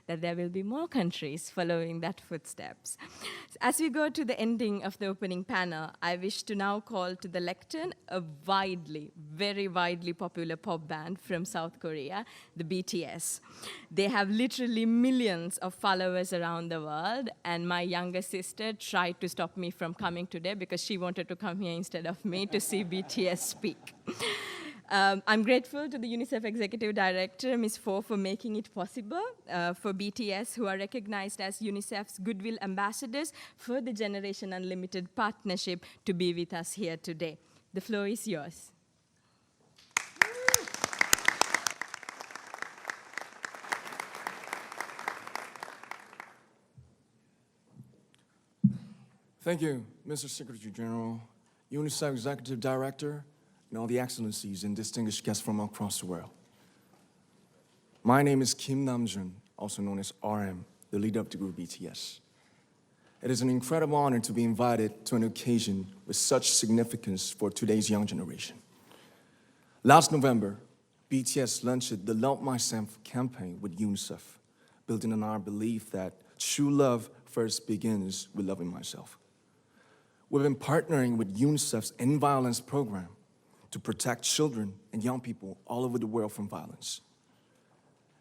that there will be more countries following that footsteps. As we go to the ending of the opening panel, I wish to now call to the lectern a very widely popular pop band from South Korea, the BTS. They have literally millions of followers around the world, and my younger sister tried to stop me from coming today because she wanted to come here instead of me to see BTS speak. I'm grateful to the UNICEF Executive Director, Ms. Fo, for making it possible for BTS, who are recognized as UNICEF's Goodwill Ambassadors for the Generation Unlimited partnership, to be with us here today. The floor is yours. Thank you, Mr. Secretary General, UNICEF Executive Director, and all the excellencies and distinguished guests from across the world. My name is Kim Namjoon, also known as RM, the leader of the group BTS. It is an incredible honor to be invited to an occasion with such significance for today's young generation. Last November, BTS launched the Love Myself campaign with UNICEF, building on our belief that true love first begins with loving myself. We've been partnering with UNICEF's End Violence program to protect children and young people all over the world from violence.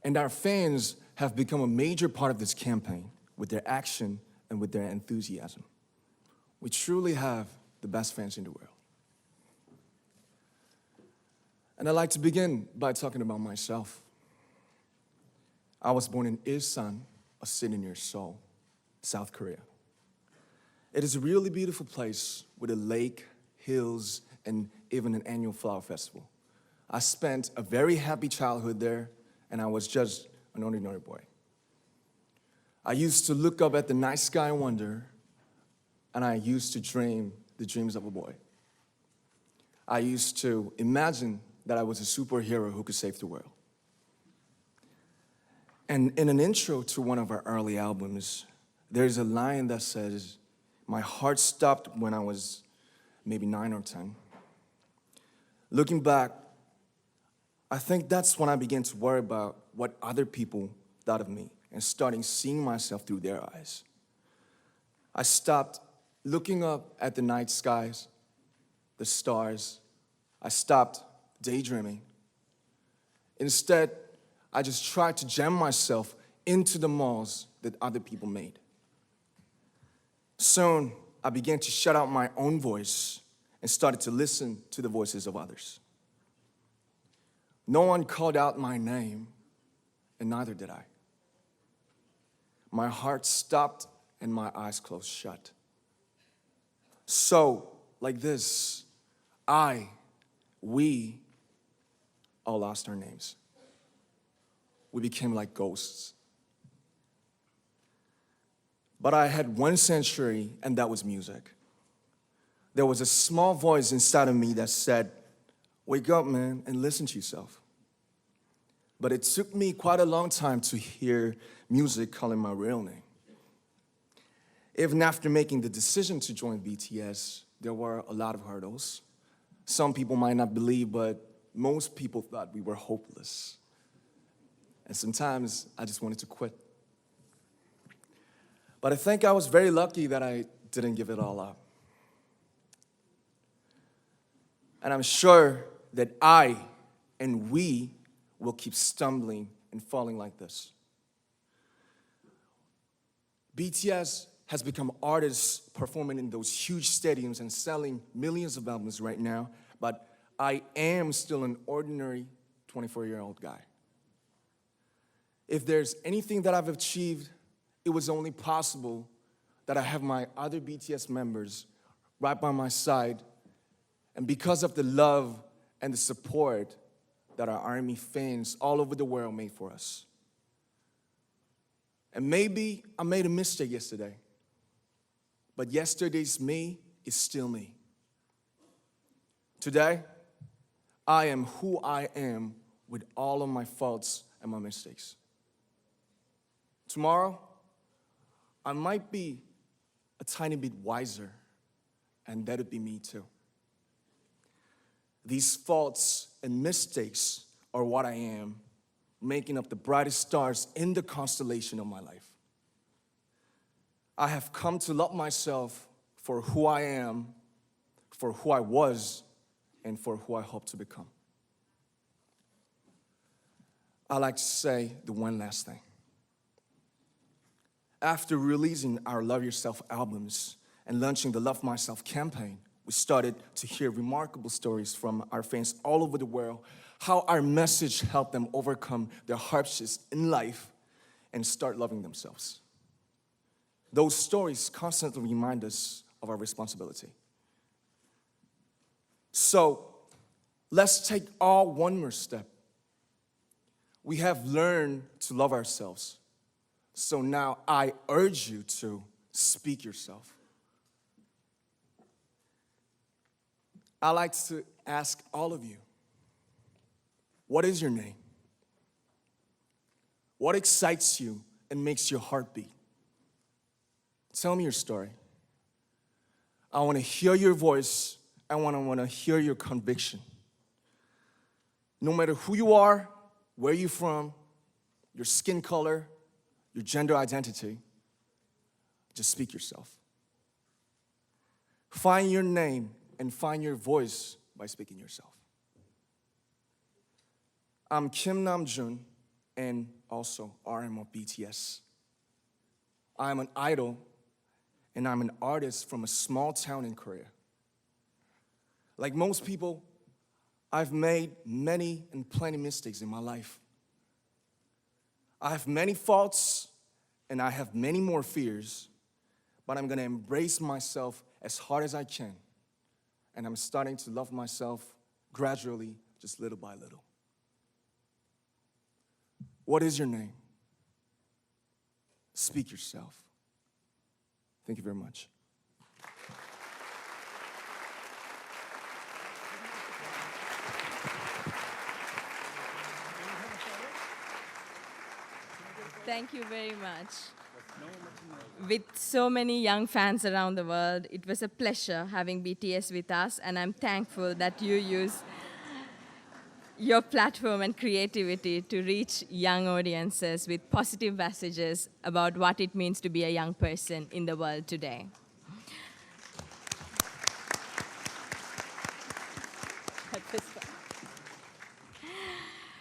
And our fans have become a major part of this campaign with their action and with their enthusiasm. We truly have the best fans in the world. And I'd like to begin by talking about myself. I was born in Ilsan, a city near Seoul, South Korea. It is a really beautiful place with a lake, hills, and even an annual flower festival. I spent a very happy childhood there, and I was just an ordinary boy. I used to look up at the night sky and wonder, and I used to dream the dreams of a boy. I used to imagine that I was a superhero who could save the world. And in an intro to one of our early albums, there's a line that says, "My heart stopped when I was maybe 9 or 10. Looking back, I think that's when I began to worry about what other people thought of me and starting seeing myself through their eyes. I stopped looking up at the night skies, the stars. I stopped daydreaming. Instead, I just tried to jam myself into the malls that other people made. Soon, I began to shut out my own voice and started to listen to the voices of others. No one called out my name, and neither did I. My heart stopped and my eyes closed shut. So, like this, we all lost our names. We became like ghosts. But I had one sanctuary, and that was music. There was a small voice inside of me that said, "Wake up, man, and listen to yourself." But it took me quite a long time to hear music calling my real name. Even after making the decision to join BTS, there were a lot of hurdles. Some people might not believe, but most people thought we were hopeless. And sometimes I just wanted to quit. But I think I was very lucky that I didn't give it all up. And I'm sure that I and we will keep stumbling and falling like this. BTS has become artists performing in those huge stadiums and selling millions of albums right now, but I am still an ordinary 24-year-old guy. If there's anything that I've achieved, it was only possible that I have my other BTS members right by my side, and because of the love and the support that our ARMY fans all over the world made for us. And maybe I made a mistake yesterday, but yesterday's me is still me. Today, I am who I am with all of my faults and my mistakes. Tomorrow, I might be a tiny bit wiser, and that'd be me too. These faults and mistakes are what I am, making up the brightest stars in the constellation of my life. I have come to love myself for who I am, for who I was, and for who I hope to become. I like to say the one last thing. After releasing our Love Yourself albums and launching the Love Myself campaign, we started to hear remarkable stories from our fans all over the world, how our message helped them overcome their hardships in life and start loving themselves. Those stories constantly remind us of our responsibility. So let's take all one more step. We have learned to love ourselves. So now I urge you to speak yourself. I like to ask all of you, what is your name? What excites you and makes your heart beat? Tell me your story. I want to hear your voice. I want to hear your conviction. No matter who you are, where you're from, your skin color, your gender identity, just speak yourself. Find your name and find your voice by speaking yourself. I'm Kim Namjoon and also RM of BTS. I'm an idol and I'm an artist from a small town in Korea. Like most people, I've made many and plenty mistakes in my life. I have many faults and I have many more fears, but I'm gonna embrace myself as hard as I can. And I'm starting to love myself gradually, just little by little. What is your name? Speak yourself. Thank you very much. Thank you very much. With so many young fans around the world, it was a pleasure having BTS with us, and I'm thankful that you use your platform and creativity to reach young audiences with positive messages about what it means to be a young person in the world today.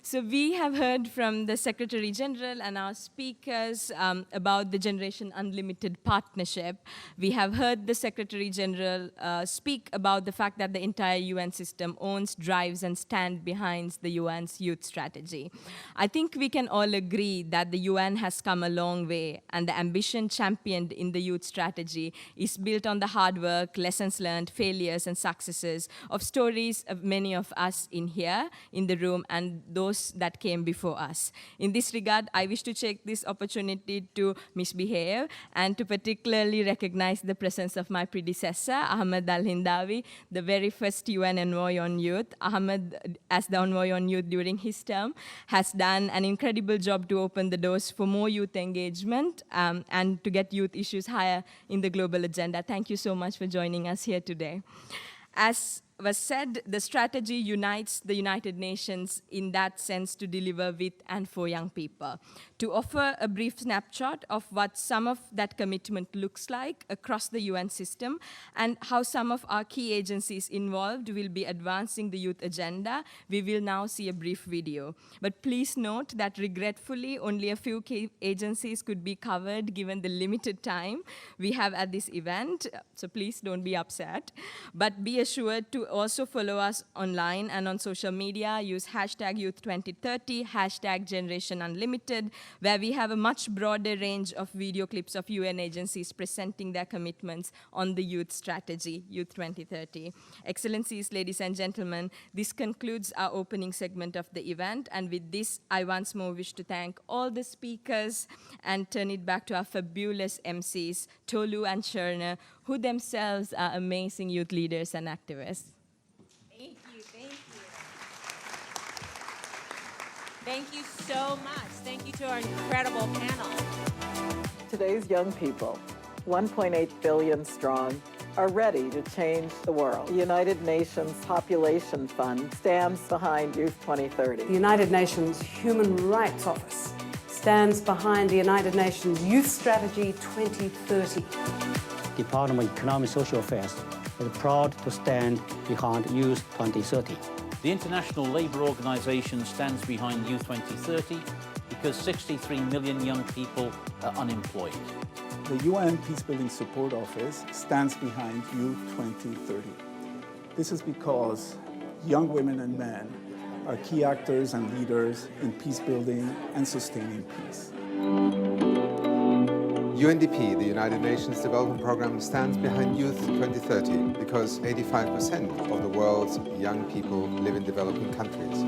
So we have heard from the Secretary General and our speakers about the Generation Unlimited partnership. We have heard the Secretary General speak about the fact that the entire UN system owns, drives, and stands behind the UN's youth strategy. I think we can all agree that the UN has come a long way, and the ambition championed in the youth strategy is built on the hard work, lessons learned, failures, and successes of stories of many of us in here, in the room, and those that came before us. In this regard, I wish to take this opportunity to misbehave and to particularly recognize the presence of my predecessor, Ahmed Al-Hindawi, the very first UN envoy on youth. Ahmed, as the envoy on youth during his term, has done an incredible job to open the doors for more youth engagement and to get youth issues higher in the global agenda. Thank you so much for joining us here today. As was said, the strategy unites the United Nations in that sense to deliver with and for young people. To offer a brief snapshot of what some of that commitment looks like across the UN system and how some of our key agencies involved will be advancing the youth agenda, we will now see a brief video. But please note that regretfully, only a few key agencies could be covered given the limited time we have at this event, so please don't be upset. But be assured to also follow us online and on social media. Use hashtag Youth2030, hashtag Generation Unlimited, where we have a much broader range of video clips of UN agencies presenting their commitments on the youth strategy, Youth 2030. Excellencies, ladies and gentlemen, this concludes our opening segment of the event. And with this, I once more wish to thank all the speakers and turn it back to our fabulous MCs, Tolu and Sherna, who themselves are amazing youth leaders and activists. Thank you, thank you. Thank you so much. Thank you to our incredible panel. Today's young people, 1.8 billion strong, are ready to change the world. The United Nations Population Fund stands behind Youth 2030. The United Nations Human Rights Office stands behind the United Nations Youth Strategy 2030. Department of Economic and Social Affairs is proud to stand behind Youth 2030. The International Labour Organization stands behind Youth 2030 because 63 million young people are unemployed. The UN Peacebuilding Support Office stands behind Youth 2030. This is because young women and men are key actors and leaders in peacebuilding and sustaining peace. UNDP, the United Nations Development Programme, stands behind Youth 2030 because 85% of the world's young people live in developing countries.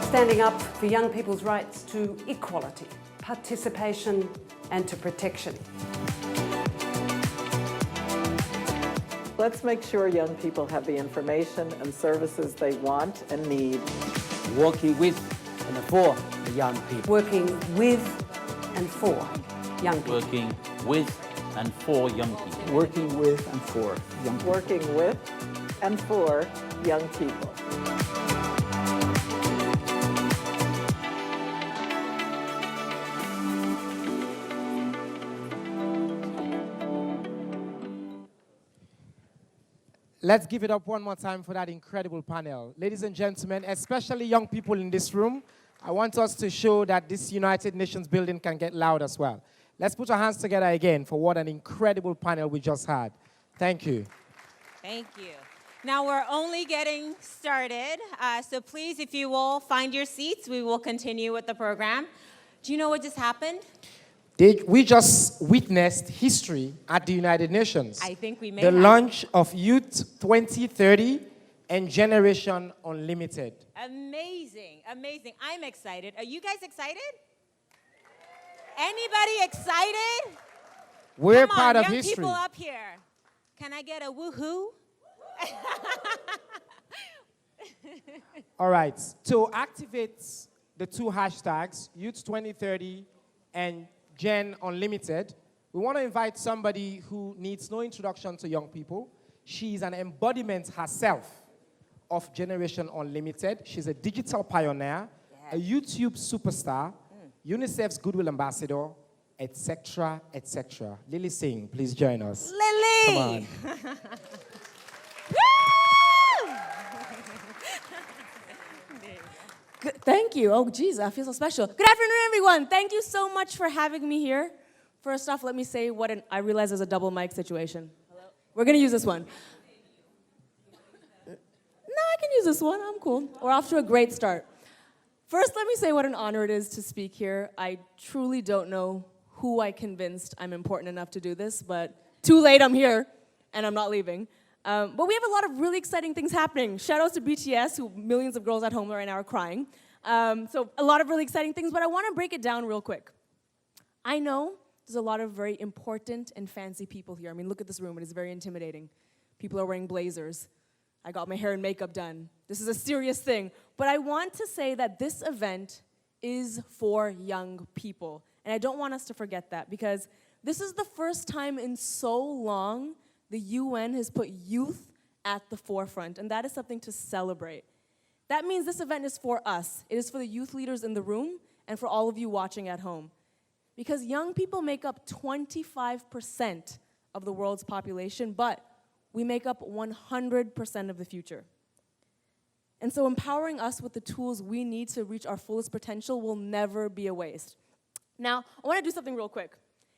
Standing up for young people's rights to equality, participation, and to protection. Let's make sure young people have the information and services they want and need. Working with and for the young people. Working with and for young people. Working with and for young people. Working with and for young people. Working with and for young people. Let's give it up one more time for that incredible panel. Ladies and gentlemen, especially young people in this room, I want us to show that this United Nations building can get loud as well. Let's put our hands together again for what an incredible panel we just had. Thank you. Thank you. Now we're only getting started, so please, if you will, find your seats. We will continue with the program. Do you know what just happened? We just witnessed history at the United Nations. I think we may The have. launch of Youth 2030 and Generation Unlimited. Amazing, amazing. I'm excited. Are you guys excited? Anybody excited? We're Come part on, of young history. people up here. Can I get a woohoo? All right, to activate the two hashtags, Youth 2030 and Gen Unlimited, we want to invite somebody who needs no introduction to young people. She's an embodiment herself of Generation Unlimited. She's a digital pioneer, a YouTube superstar, UNICEF's Goodwill Ambassador, etc., etc. Lily Singh, please join us. Lily! Come on. Thank you. Oh, geez, I feel so special. Good afternoon, everyone. Thank you so much for having me here. First off, let me say I realize there's a double mic situation. Hello? We're going to use this one. No, I can use this one. I'm cool. We're off to a great start. First, let me say what an honor it is to speak here. I truly don't know who I convinced I'm important enough to do this, but too late, I'm here, and I'm not leaving. But we have a lot of really exciting things happening. Shout outs to BTS, who millions of girls at home right now are crying. So a lot of really exciting things, but I want to break it down real quick. I know there's a lot of very important and fancy people here. I mean, look at this room. It is very intimidating. People are wearing blazers. I got my hair and makeup done. This is a serious thing. But I want to say that this event is for young people. And I don't want us to forget that, because this is the first time in so long the UN has put youth at the forefront, and that is something to celebrate. That means this event is for us. It is for the youth leaders in the room and for all of you watching at home. Because young people make up 25% of the world's population, but we make up 100% of the future. And so empowering us with the tools we need to reach our fullest potential will never be a waste. Now, I want to do something real quick.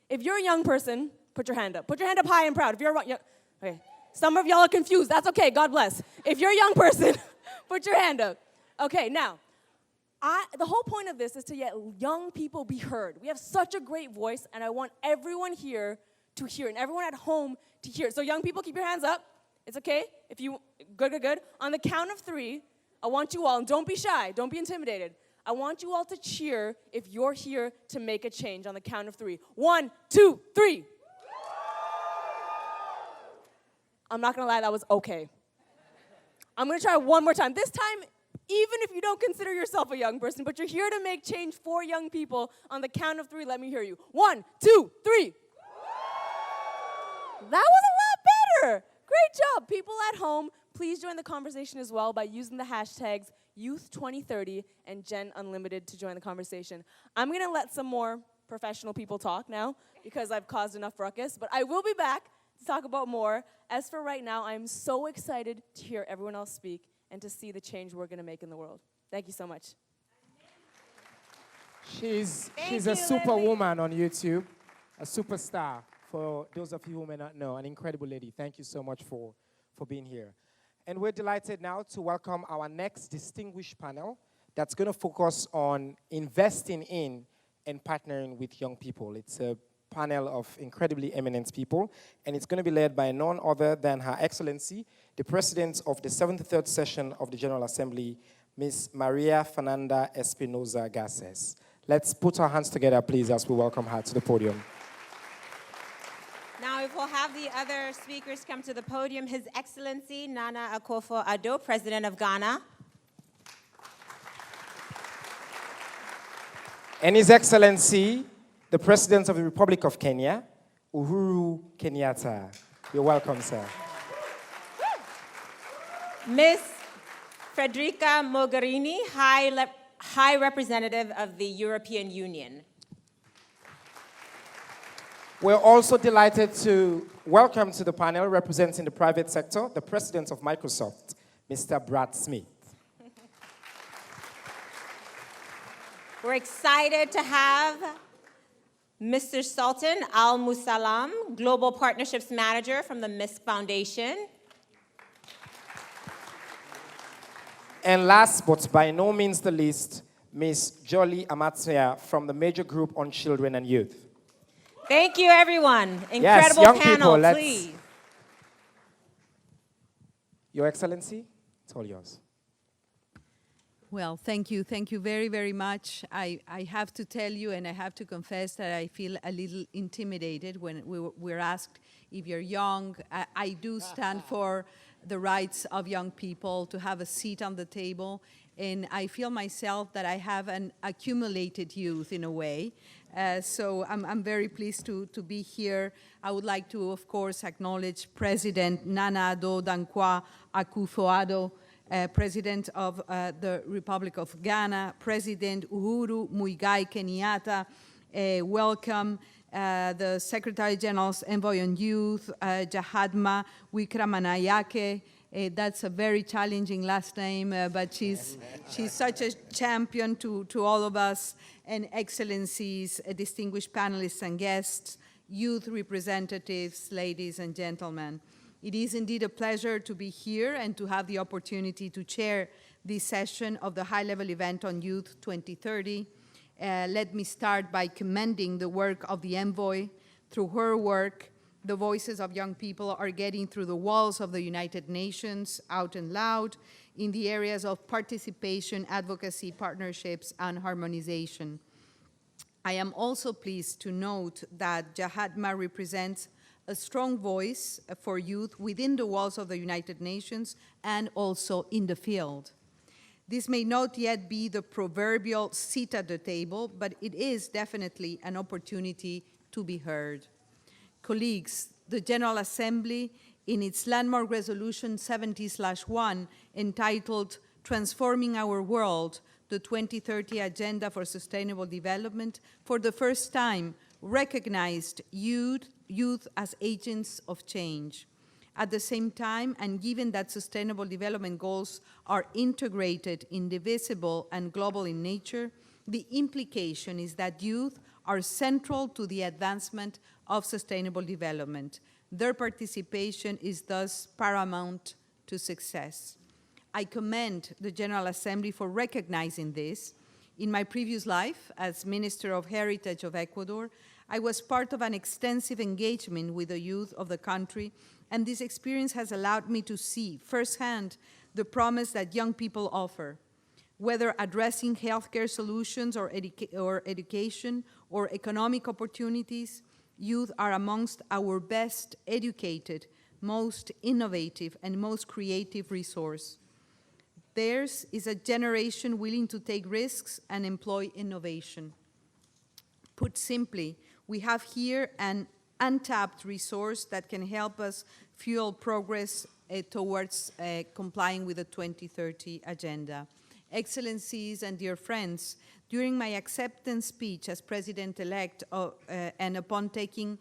If you're a young person, put your hand up. Put your hand up high and proud. If you're okay. Some of y'all are confused. That's okay. God bless. If you're a young person, put your hand up. Okay, now, the whole point of this is to let young people be heard. We have such a great voice, and I want everyone here to hear it, and everyone at home to hear it. So young people, keep your hands up. It's okay. If you, good. On the count of 3, I want you all, and don't be shy, don't be intimidated. I want you all to cheer if you're here to make a change on the count of 3. 1, 2, 3. I'm not gonna lie, that was okay. I'm gonna try one more time. This time, even if you don't consider yourself a young person, but you're here to make change for young people. On the count of 3, let me hear you. 1, 2, 3. That was a lot better. Great job. People at home, please join the conversation as well by using the hashtags Youth2030 and Gen Unlimited to join the conversation. I'm going to let some more professional people talk now because I've caused enough ruckus, but I will be back to talk about more. As for right now, I'm so excited to hear everyone else speak and to see the change we're going to make in the world. Thank you so much. She's a superwoman on YouTube, a superstar, for those of you who may not know, an incredible lady. Thank you so much for being here. And we're delighted now to welcome our next distinguished panel that's going to focus on investing in and partnering with young people. It's a panel of incredibly eminent people, and it's going to be led by none other than Her Excellency, the President of the 73rd Session of the General Assembly, Ms. Maria Fernanda Espinosa Garces. Let's put our hands together, please, as we welcome her to the podium. Now, if we'll have the other speakers come to the podium, His Excellency Nana Akufo-Addo, President of Ghana. And His Excellency, the President of the Republic of Kenya, Uhuru Kenyatta. You're welcome, sir. Ms. Federica Mogherini, High Representative of the European Union. We're also delighted to welcome to the panel, representing the private sector, the President of Microsoft, Mr. Brad Smith. We're excited to have Mr. Sultan Al-Musalam, Global Partnerships Manager from the MISC Foundation. And last but by no means the least, Ms. Jolie Amatzia from the Major Group on Children and Youth. Thank you, everyone. Incredible yes, young panel, people, please. Your Excellency, it's all yours. Well, thank you very, very much. I have to tell you, and I have to confess that I feel a little intimidated when we're asked if you're young. I do stand for the rights of young people to have a seat on the table, and I feel myself that I have an accumulated youth in a way. So I'm very pleased to be here. I would like to, of course, acknowledge President Nana Addo Dankwa Akufo-Addo, President of the Republic of Ghana, President Uhuru Muigai Kenyatta. Welcome the Secretary General's Envoy on Youth, Jahadma Wikramanayake. That's a very challenging last name, but she's such a champion to all of us, and excellencies, distinguished panelists and guests, youth representatives, ladies and gentlemen. It is indeed a pleasure to be here and to have the opportunity to chair this session of the high-level event on Youth 2030. Let me start by commending the work of the envoy. Through her work, the voices of young people are getting through the walls of the United Nations out and loud in the areas of participation, advocacy, partnerships, and harmonization. I am also pleased to note that Jahadma represents a strong voice for youth within the walls of the United Nations and also in the field. This may not yet be the proverbial seat at the table, but it is definitely an opportunity to be heard. Colleagues, the General Assembly, in its landmark resolution 70/1, entitled Transforming Our World, the 2030 Agenda for Sustainable Development, for the first time recognized youth as agents of change. At the same time, and given that sustainable development goals are integrated, indivisible, and global in nature, the implication is that youth are central to the advancement of sustainable development. Their participation is thus paramount to success. I commend the General Assembly for recognizing this. In my previous life as Minister of Heritage of Ecuador, I was part of an extensive engagement with the youth of the country, and this experience has allowed me to see firsthand the promise that young people offer. Whether addressing healthcare solutions or education or economic opportunities, youth are amongst our best educated, most innovative, and most creative resource. Theirs is a generation willing to take risks and employ innovation. Put simply, we have here an untapped resource that can help us fuel progress towards complying with the 2030 agenda. Excellencies and dear friends, during my acceptance speech as President-elect and upon taking